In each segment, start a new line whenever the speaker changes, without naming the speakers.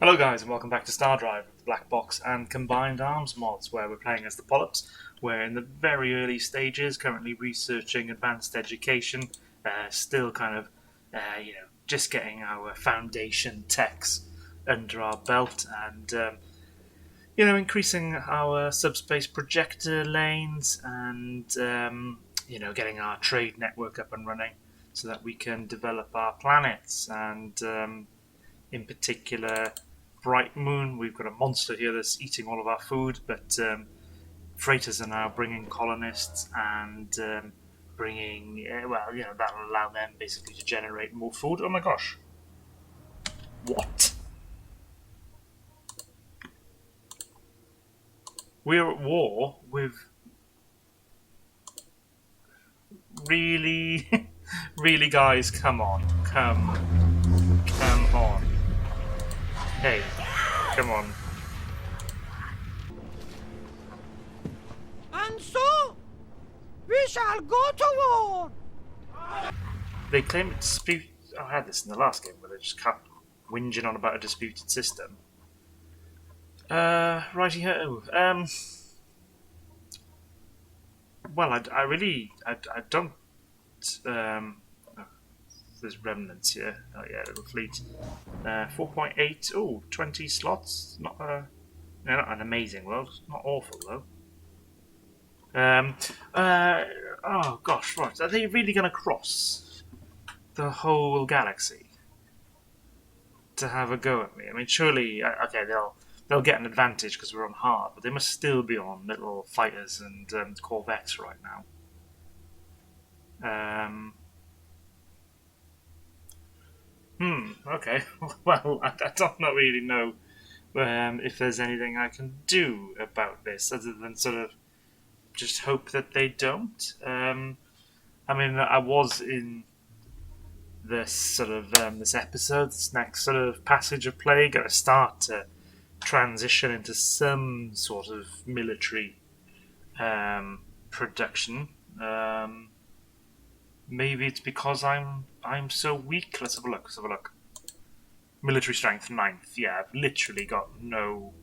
Hello guys and welcome back to StarDrive with the BlackBox and Combined Arms Mods, where we're playing as the Pollops. We're in the very early stages, currently researching advanced education, still kind of, just getting our foundation techs under our belt and, increasing our subspace projector lanes and, getting our trade network up and running so that we can develop our planets and, in particular, Bright Moon. We've got a monster here that's eating all of our food, but freighters are now bringing colonists and bringing, that'll allow them basically to generate more food. Oh my gosh. What? We're at war with... Really? Really, guys? Come on. Come on. Hey, come on.
And so, we shall go to war.
They claim a dispute. I had this in the last game, where they just kept whinging on about a disputed system. Righty-ho. Well, I don't. There's remnants here. Oh yeah, little fleet. 4.8. Oh, 20 slots. Not an amazing world. Not awful though. Oh gosh, right. Are they really going to cross the whole galaxy to have a go at me? I mean, surely, okay, they'll get an advantage because we're on hard, but they must still be on little fighters and corvettes right now. Okay. Well, I don't really know if there's anything I can do about this other than sort of just hope that they don't. I mean, I was in this sort of this episode, this next sort of passage of play, going to start to transition into some sort of military production. Maybe it's because I'm so weak. Let's have a look. Military strength 9th. Yeah, I've literally got no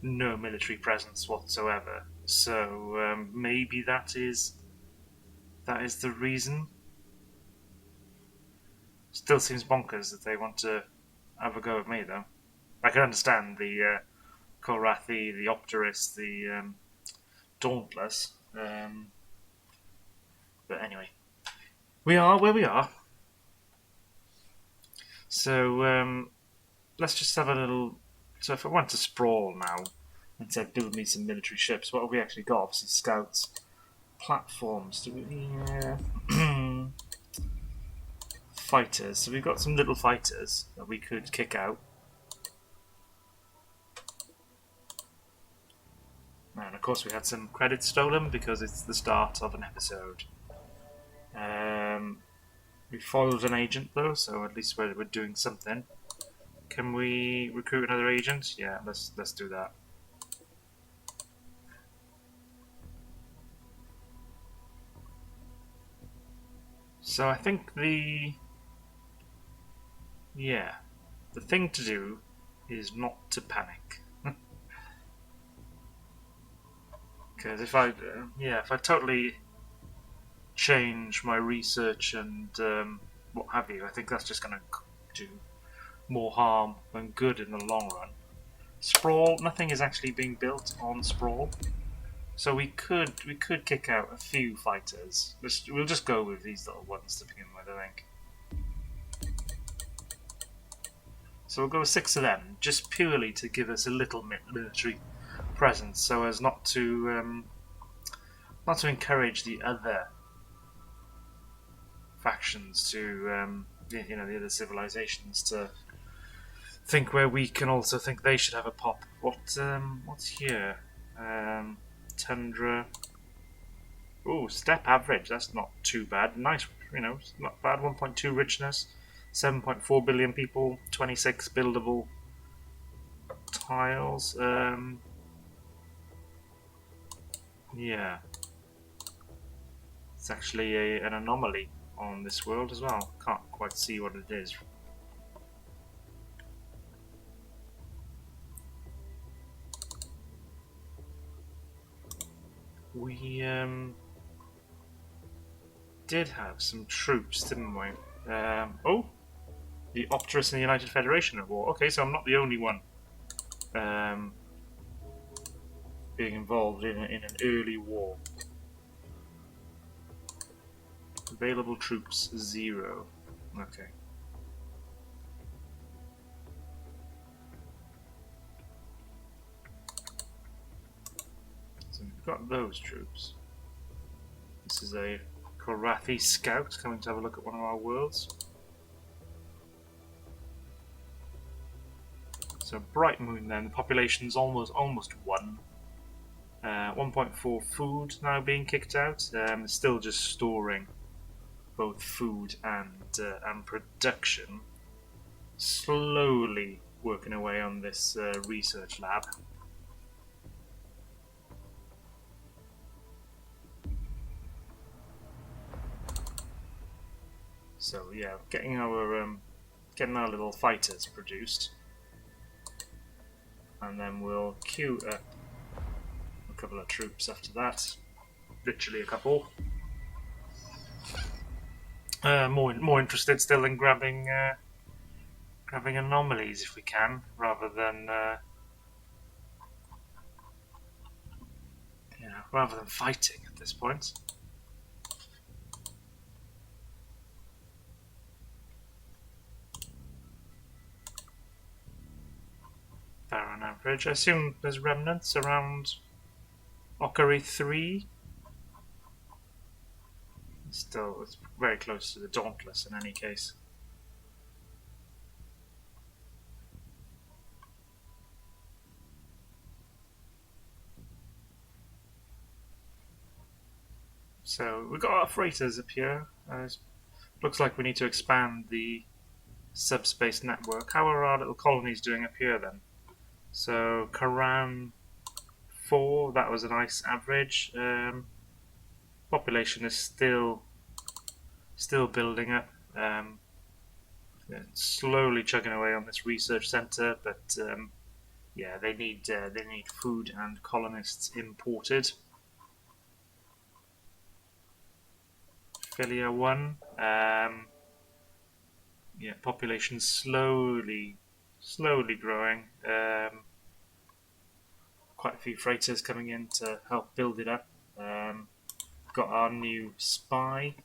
military presence whatsoever. So maybe that is the reason. Still seems bonkers that they want to have a go at me, though. I can understand the Korathi, the Opterus, the Dauntless. But anyway. We are where we are. So, let's just have a little... So if I want to sprawl now, and say build me some military ships, what have we actually got? Obviously scouts. Platforms. Do we... fighters. So we've got some little fighters that we could kick out. And of course we had some credits stolen because it's the start of an episode. We foiled an agent though, so at least we're doing something. Can we recruit another agent? Yeah, let's do that. So I think the thing to do is not to panic. Because if I totally change my research and what have you, I think that's just going to do more harm than good in the long run. Sprawl, nothing is actually being built on Sprawl, so we could kick out a few fighters. We'll just go with these little ones to begin with, I think. So we'll go with 6 of them, just purely to give us a little military presence, so as not to encourage the other factions to, the other civilizations to think we're weak and also think they should have a pop. What's here? Tundra. Oh, step average. That's not too bad. Nice, not bad. 1.2 richness, 7.4 billion people, 26 buildable tiles. Yeah, it's actually an anomaly on this world as well. Can't quite see what it is. We did have some troops, didn't we? Oh, the Opterus and the United Federation at war. Okay, so I'm not the only one being involved in an early war. Available troops 0. Okay. So we've got those troops. This is a Korathi scout coming to have a look at one of our worlds. So Bright Moon then, the population's almost 1. 1.4 food now being kicked out. Still just storing both food and production. Slowly working away on this research lab. So yeah, getting our little fighters produced, and then we'll queue up a couple of troops after that. Literally a couple. More interested still in grabbing anomalies if we can, rather than fighting at this point. Baron average. I assume there's remnants around Okari 3. Still, it's very close to the Dauntless in any case. So we've got our freighters up here. Looks like we need to expand the subspace network. How are our little colonies doing up here then? So Karan 4, that was a nice average. Population is still building up. Slowly chugging away on this research center, but yeah, they need food and colonists imported. Philia 1, yeah, population slowly growing. Quite a few freighters coming in to help build it up. Got our new spy.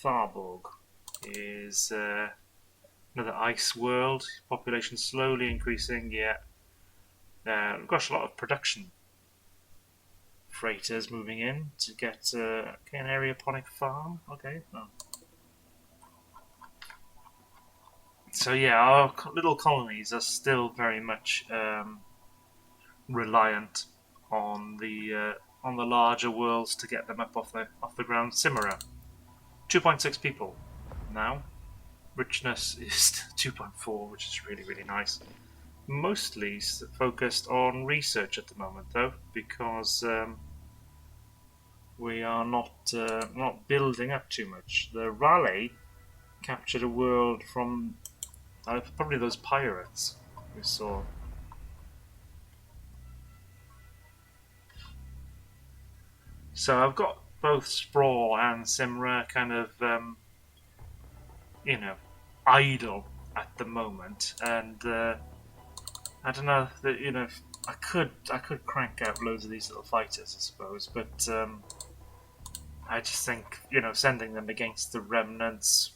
Tharborg is another ice world. Population slowly increasing. Yeah, gosh, a lot of production freighters moving in to get an aeroponic farm. Okay. Oh. So yeah, our little colonies are still very much reliant on the larger worlds to get them up off the ground. Simera, 2.6 people now. Richness is 2.4, which is really nice. Mostly focused on research at the moment, though, because we are not building up too much. The Raleigh captured a world from probably those pirates we saw. So I've got both Sprawl and Simra kind of, idle at the moment, and I don't know that I could crank out loads of these little fighters, I suppose, but I just think sending them against the remnants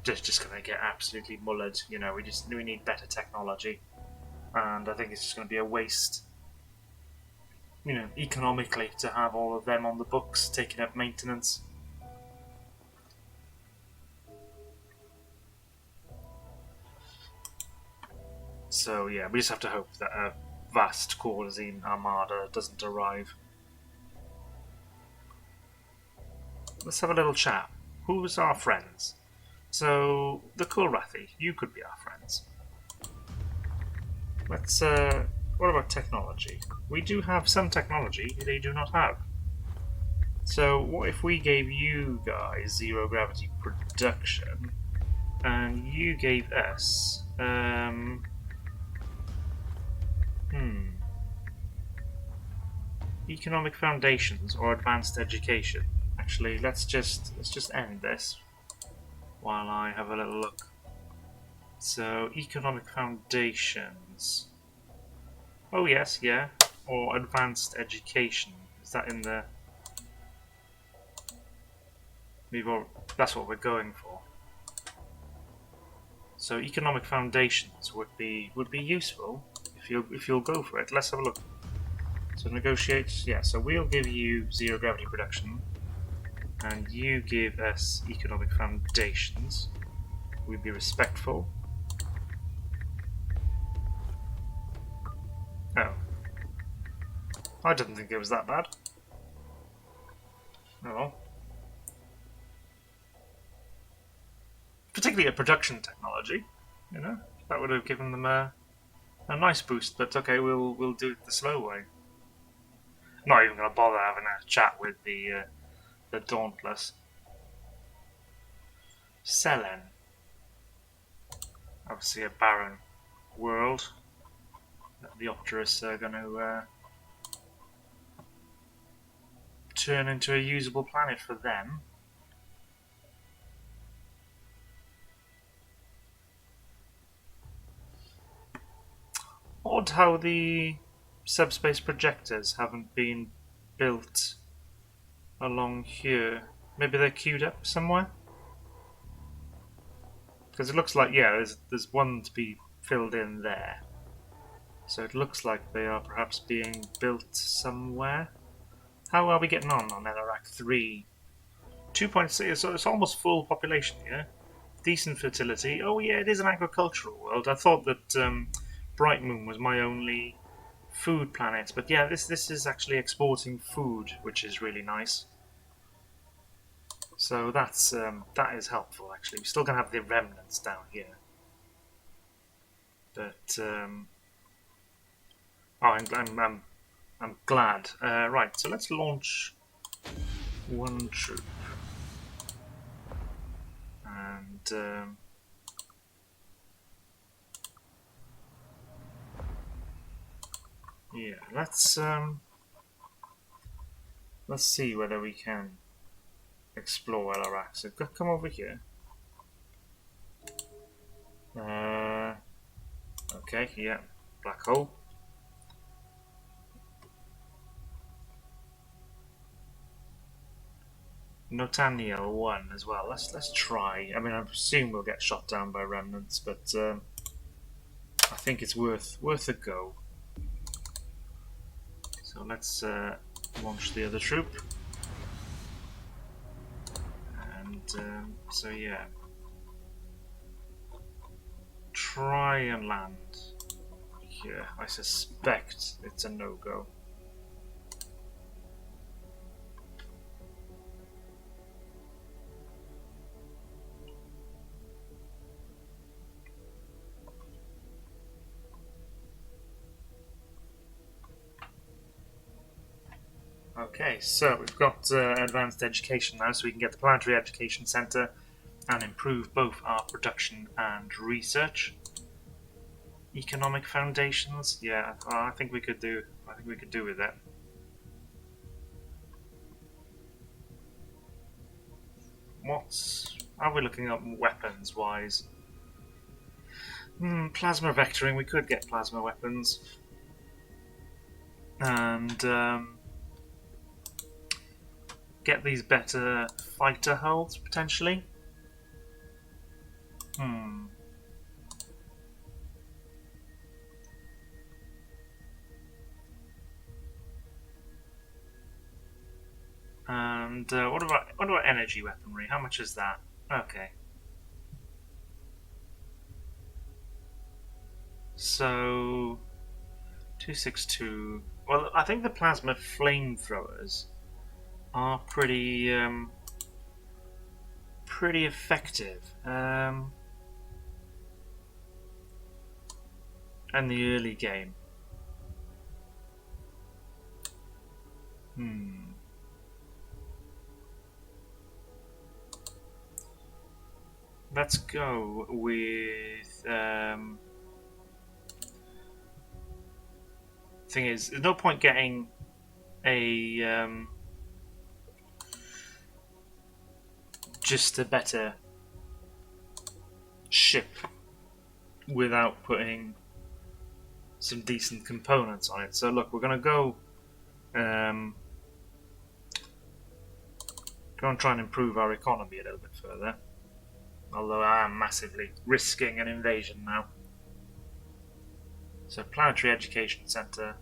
just going to get absolutely mullered. We need better technology, and I think it's just going to be a waste. Economically, to have all of them on the books taking up maintenance. So yeah, we just have to hope that a vast Corzine armada doesn't arrive. Let's have a little chat. Who's our friends? So, the Korathi, you could be our friends. Let's, what about technology? We do have some technology they do not have. So, what if we gave you guys zero gravity production, and you gave us, Economic foundations or advanced education. Actually, let's just end this while I have a little look. So, economic foundations. Oh yes, yeah. Or advanced education. Is that in the? That's what we're going for. So, economic foundations would be useful if you'll go for it. Let's have a look. So negotiate. Yeah. So we'll give you zero gravity production, and you give us economic foundations. We'll be respectful. Oh. I didn't think it was that bad. Oh well. Particularly a production technology, you know, that would have given them a nice boost. But okay, we'll do it the slow way. Not even gonna bother having a chat with the Dauntless. Selen. Obviously a barren world that the Opterists are going to turn into a usable planet for them. Odd how the subspace projectors haven't been built along here. Maybe they're queued up somewhere? Because it looks like, yeah, there's one to be filled in there. So it looks like they are perhaps being built somewhere. How are we getting on Netherrack 3? 2.6, so it's almost full population here. Decent fertility. Oh yeah, it is an agricultural world. I thought that Bright Moon was my only food planet, but yeah, this is actually exporting food, which is really nice. So that's that is helpful actually. We're still gonna have the remnants down here, but oh, I'm glad. Right, so let's launch one troop, and yeah, let's see whether we can explore Elarax. So come over here. Okay, yeah, black hole. Notaniel 1 as well. Let's try. I mean, I assume we'll get shot down by remnants, but I think it's worth a go. So let's launch the other troop, and so yeah, try and land here. I suspect it's a no-go. Okay, so we've got advanced education now, so we can get the Planetary Education Centre and improve both our production and research. Economic foundations, yeah, I think we could do. I think we could do with that. Are we looking up weapons wise? Plasma vectoring. We could get plasma weapons, and get these better fighter hulls potentially. And what about energy weaponry? How much is that? Okay. So 262. Well, I think the plasma flamethrowers are pretty effective. In the early game. Let's go with. Thing is, there's no point getting a just a better ship without putting some decent components on it. So look, we're going to go and try and improve our economy a little bit further. Although I am massively risking an invasion now. So Planetary Education Centre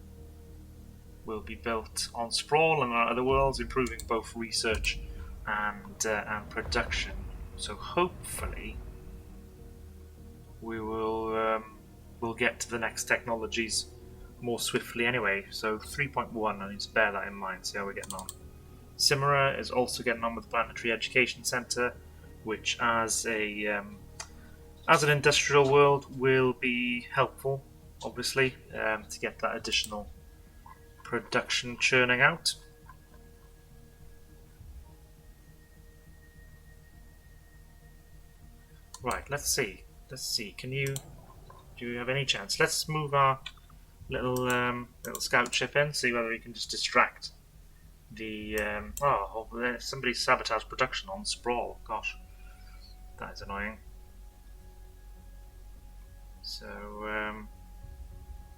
will be built on Sprawl and on other worlds, improving both research and production. So hopefully we will we'll get to the next technologies more swiftly anyway. So 3.1, I need to bear that in mind, see how we're getting on. Simera is also getting on with the Planetary Education Centre, which as an industrial world will be helpful, obviously, to get that additional production churning out. Right, let's see. Do you have any chance? Let's move our little scout ship in, see whether we can just distract the somebody sabotaged production on Sprawl. Gosh, that is annoying. So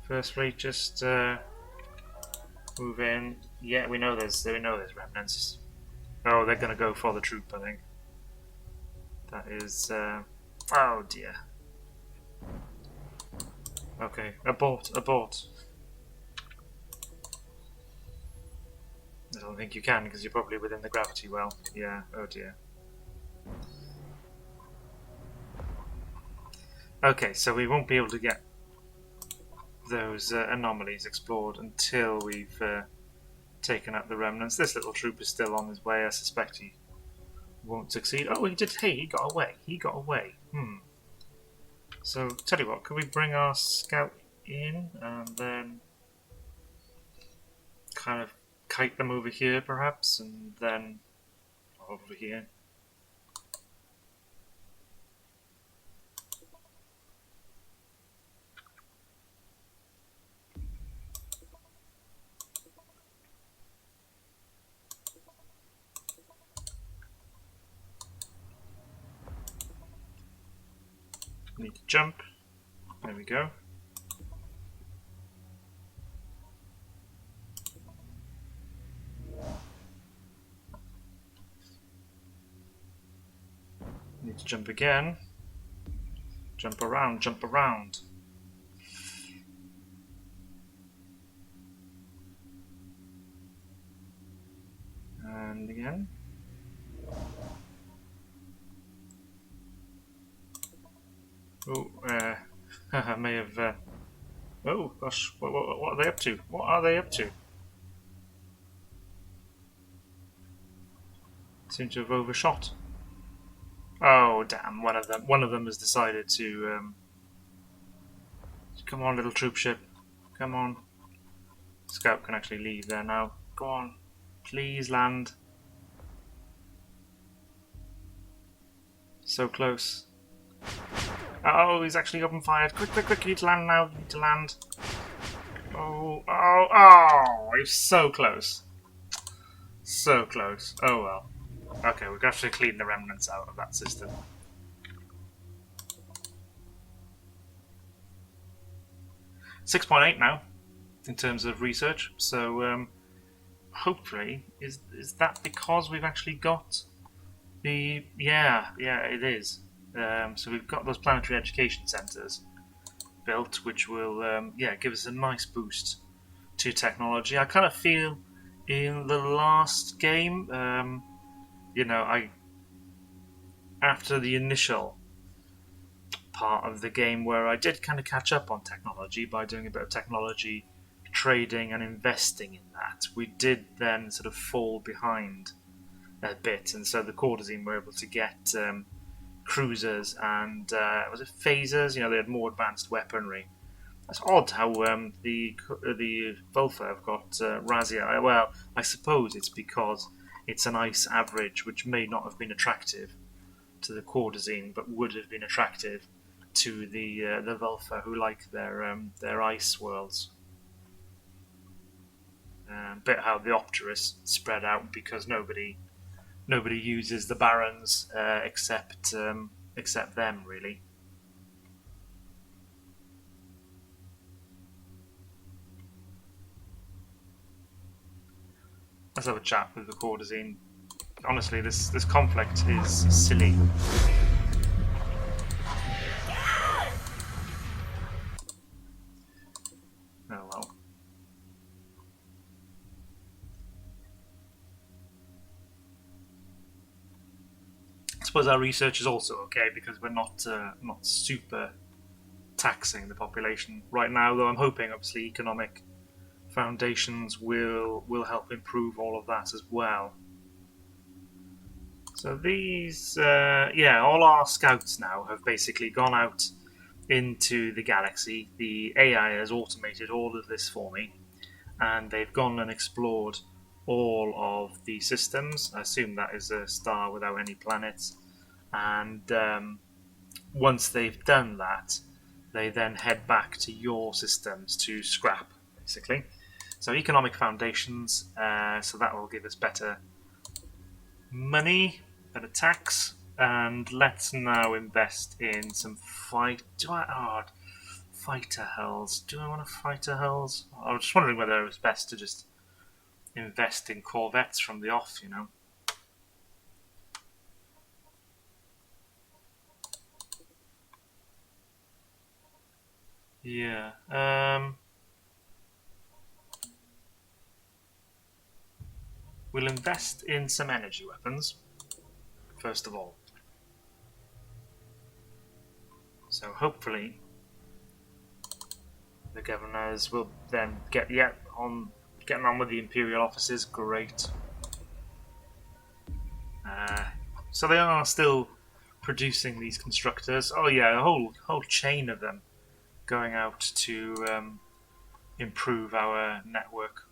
firstly, just move in. Yeah, we know there's remnants. Oh, they're gonna go for the troop, I think. That is oh dear. Okay, abort. I don't think you can because you're probably within the gravity well. Yeah, oh dear. Okay, so we won't be able to get those anomalies explored until we've taken out the remnants. This little troop is still on his way. I suspect he won't succeed. Oh, he did. Hey, he got away. So, tell you what, can we bring our scout in and then kind of kite them over here, perhaps, and then over here? Need to jump. There we go. Need to jump again. Jump around. And again. Oh, I may have. Oh gosh, what are they up to? What are they up to? Seem to have overshot. Oh damn! One of them has decided to. Come on, little troop ship. Come on. Scout can actually leave there now. Go on, please land. So close. Oh, he's actually open fired. Quick, you need to land now. You need to land. Oh, he's so close. So close. Oh well. Okay, we're going to have to clean the remnants out of that system. .8 now, in terms of research. So, hopefully, is that because we've actually got the... Yeah, it is. So we've got those planetary education centres built, which will give us a nice boost to technology. I kind of feel in the last game, after the initial part of the game where I did kind of catch up on technology by doing a bit of technology trading and investing in that, we did then sort of fall behind a bit, and so the Courtesan were able to get cruisers and was it phasers? They had more advanced weaponry. It's odd how the Vulfa have got Razia. Well, I suppose it's because it's an ice average, which may not have been attractive to the Courtesan, but would have been attractive to the Vulfa, who like their ice worlds. bit how the Opterus spread out because nobody uses the Barons except them really. Let's have a chat with the Courtesine. Honestly, this conflict is silly. Oh well. I suppose our research is also okay because we're not super taxing the population right now. Though I'm hoping, obviously, economic foundations will help improve all of that as well. So these, all our scouts now have basically gone out into the galaxy. The AI has automated all of this for me, and they've gone and explored all of the systems. I assume that is a star without any planets. And once they've done that, they then head back to your systems to scrap, basically. So economic foundations, so that will give us better money, better tax, and let's now invest in some fighter hulls. Do I want to fighter hulls? I was just wondering whether it was best to just invest in corvettes from the off, you know. Yeah. We'll invest in some energy weapons, first of all. So hopefully the governors will then getting on with the Imperial offices. Great. So they are still producing these constructors. Oh yeah, a whole chain of them going out to improve our network.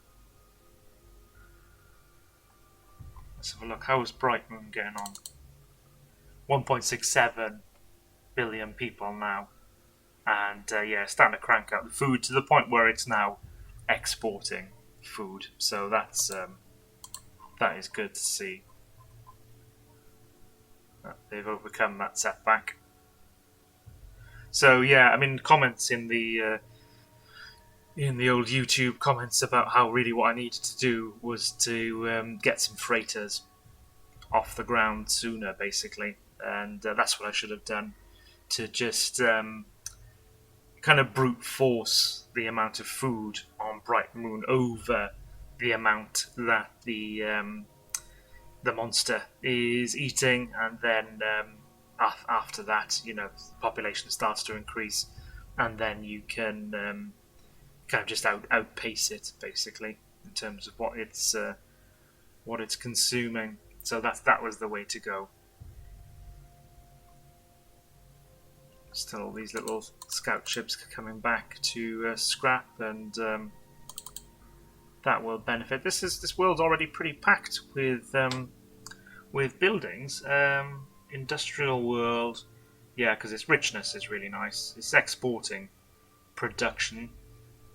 Let's have a look. How is Bright Moon getting on? 1.67 billion people now. And starting to crank out the food to the point where it's now exporting food. So that is good to see. They've overcome that setback. So yeah, I mean, comments in the old YouTube comments about how really what I needed to do was to get some freighters off the ground sooner, basically, and that's what I should have done, to just kind of brute force the amount of food on Bright Moon over the amount that the monster is eating, and then after that, you know, the population starts to increase, and then you can kind of just outpace it, basically, in terms of what it's consuming. So that was the way to go. Still, these little scout ships coming back to scrap, and that will benefit. This world's already pretty packed with buildings. Industrial world, yeah, because its richness is really nice. It's exporting production,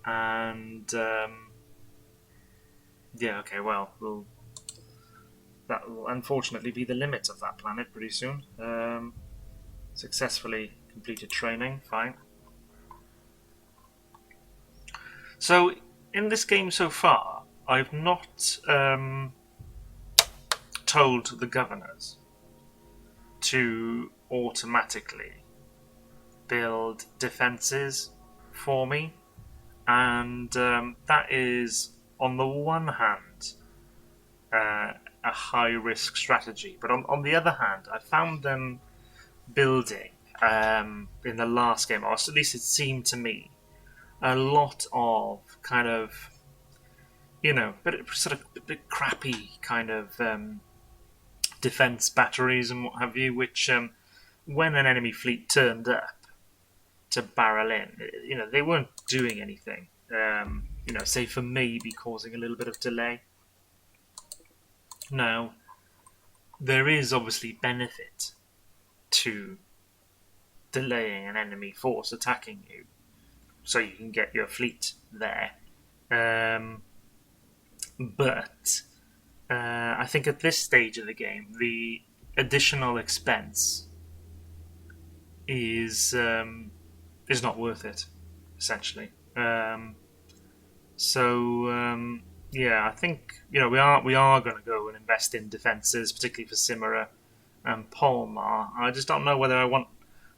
and that will unfortunately be the limit of that planet pretty soon. Successfully completed training, fine. So in this game so far, I've not told the governors to automatically build defenses for me, and that is, on the one hand, a high-risk strategy, but on the other hand, I found them building in the last game, or at least it seemed to me, a lot of kind of, you know, a bit crappy kind of defense batteries and what have you, which when an enemy fleet turned up to barrel in, you know, they weren't doing anything, you know, say for maybe causing a little bit of delay. Now, there is obviously benefit to delaying an enemy force attacking you, so you can get your fleet there. but I think at this stage of the game, the additional expense is not worth it, essentially. Yeah, I think we are going to go and invest in defences, particularly for Simera and Polmar. I just don't know whether I want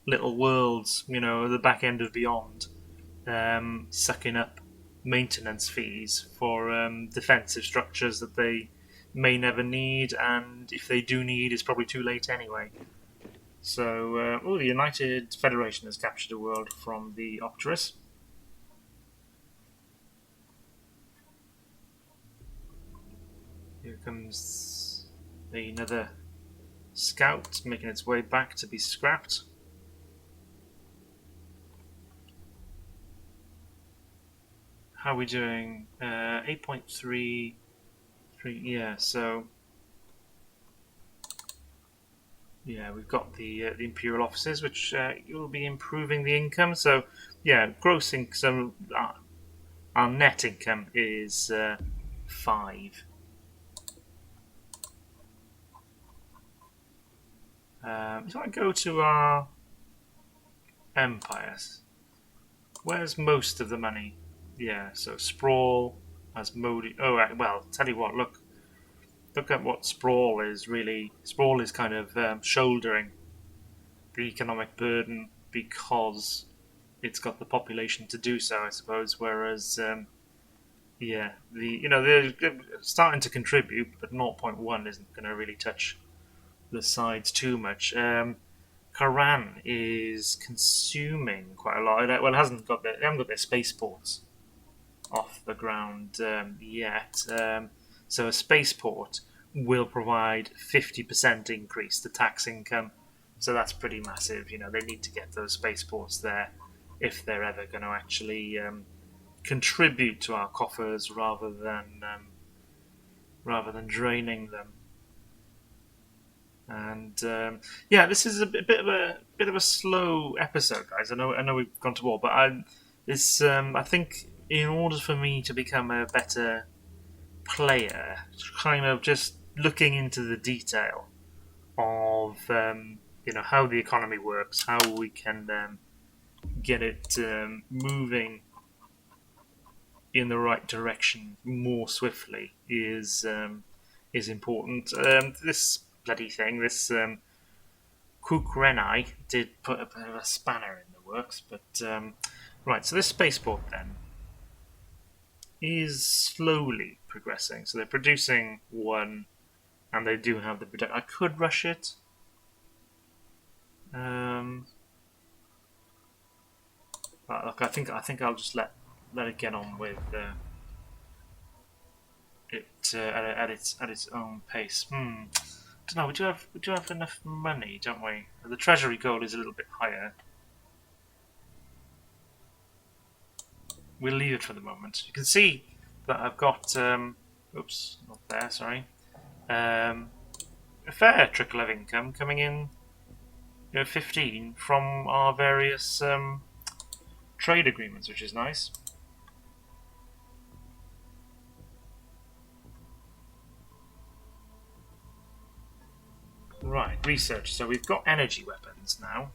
Little Worlds, the back end of Beyond, sucking up maintenance fees for defensive structures that they may never need, and if they do need, it's probably too late anyway. So, the United Federation has captured a world from the Octorus. Here comes another scout making its way back to be scrapped. How are we doing? 8.33. Yeah, so yeah, we've got the Imperial offices, which will be improving the income. So yeah, grossing. So our net income is 5. If I go to our empires, where's most of the money? Yeah, so Sprawl has Modi. Oh, well, tell you what, look at what Sprawl is really. Sprawl is kind of shouldering the economic burden because it's got the population to do so, I suppose. Whereas, yeah, they're starting to contribute, but 0.1 isn't going to really touch the sides too much. Karan is consuming quite a lot. Well, they haven't got their spaceports off the ground yet. So a spaceport will provide 50% increase to tax income. So that's pretty massive. They need to get those spaceports there if they're ever going to actually contribute to our coffers rather than draining them. And yeah, this is a bit of a slow episode, guys. I know we've gone to war, but I think in order for me to become a better player, kind of just looking into the detail of how the economy works, how we can get it moving in the right direction more swiftly is important. This bloody thing, this Kukrenai did put a bit of a spanner in the works, but right. So this spaceport then is slowly progressing. So they're producing one, and they do have the production. I could rush it. But look, I think I'll just let it get on with it at its own pace. Don't know. We do have enough money, don't we? The treasury goal is a little bit higher. We'll leave it for the moment. You can see that I've got oops, not there. Sorry. A fair trickle of income coming in. 15 from our various trade agreements, which is nice. Right, research. So we've got energy weapons now.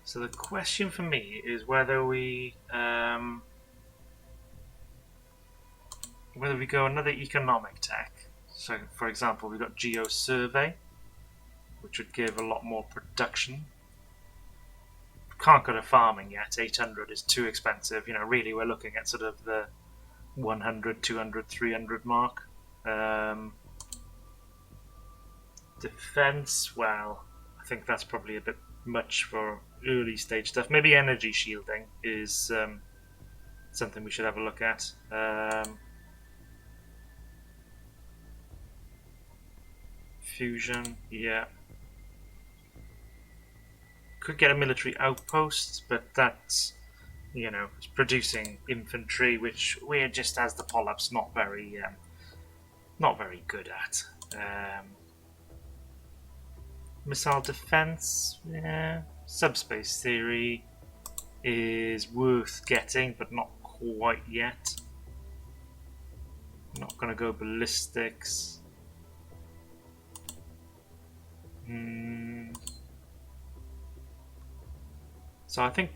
So the question for me is whether we go another economic tech. So, for example, we've got geo survey, which would give a lot more production. Can't go to farming yet. 800 is too expensive. Really, we're looking at sort of the 100, 200, 300 mark. Defense, well, I think that's probably a bit much for early stage stuff. Maybe energy shielding is something we should have a look at. Fusion, yeah. Could get a military outpost, but that's it's producing infantry, which we're just as the Pollops not very good at. Missile defense, yeah. Subspace theory is worth getting, but not quite yet. Not gonna go ballistics. So I think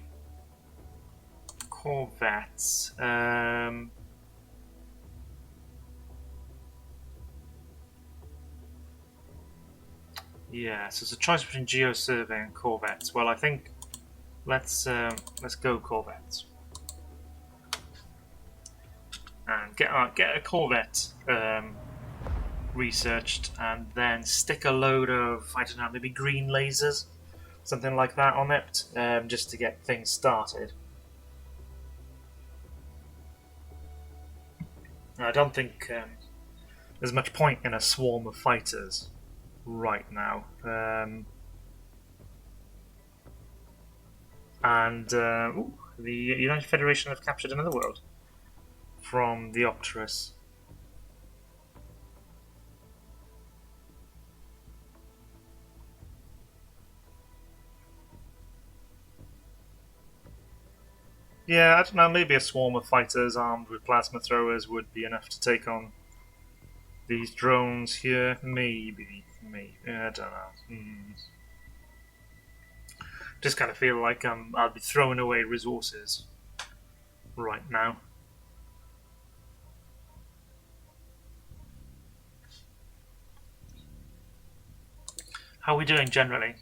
corvettes. Yeah, so it's a choice between geo-survey and corvettes. Well, I think let's go corvettes and get a corvette researched, and then stick a load of, I don't know, maybe green lasers, something like that on it, just to get things started. I don't think there's much point in a swarm of fighters right now. The United Federation have captured another world from the Opterus. Yeah, I don't know, maybe a swarm of fighters armed with plasma throwers would be enough to take on these drones here. Maybe. I don't know. Just kind of feel like I'll be throwing away resources right now. How are we doing generally?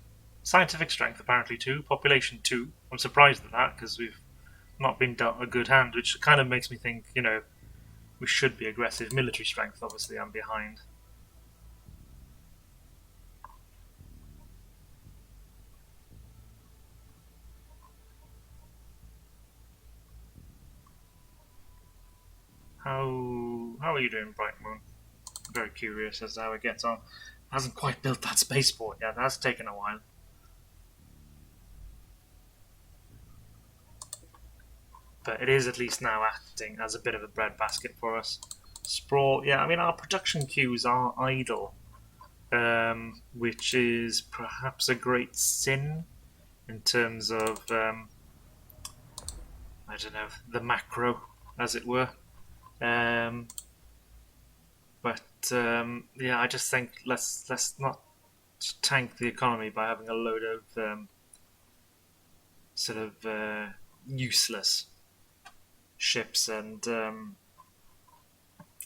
Scientific strength apparently 2, population 2. I'm surprised at that because we've not been dealt a good hand, which kind of makes me think, we should be aggressive. Military strength, obviously, I'm behind. How are you doing, Bright Moon? I'm very curious as to how it gets on. Hasn't quite built that spaceport yet. That's taken a while. But it is at least now acting as a bit of a breadbasket for us. Sprawl, yeah, I mean, our production queues are idle, which is perhaps a great sin in terms of, I don't know, the macro, as it were. Yeah, I just think let's not tank the economy by having a load of useless ships. And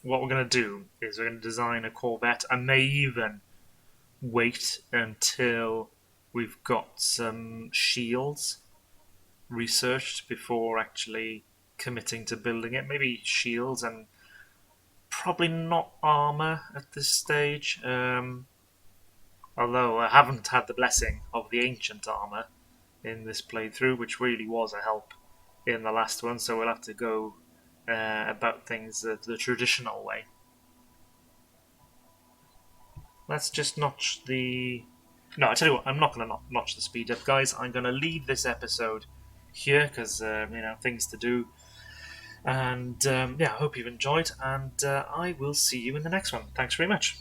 what we're going to do is we're going to design a corvette. I may even wait until we've got some shields researched before actually committing to building it. Maybe shields and probably not armor at this stage, although I haven't had the blessing of the ancient armor in this playthrough, which really was a help in the last one, so we'll have to go about things the traditional way. Let's just notch the... No, I tell you what, I'm not going to notch the speed up, guys. I'm going to leave this episode here because, things to do. And, I hope you've enjoyed, and I will see you in the next one. Thanks very much.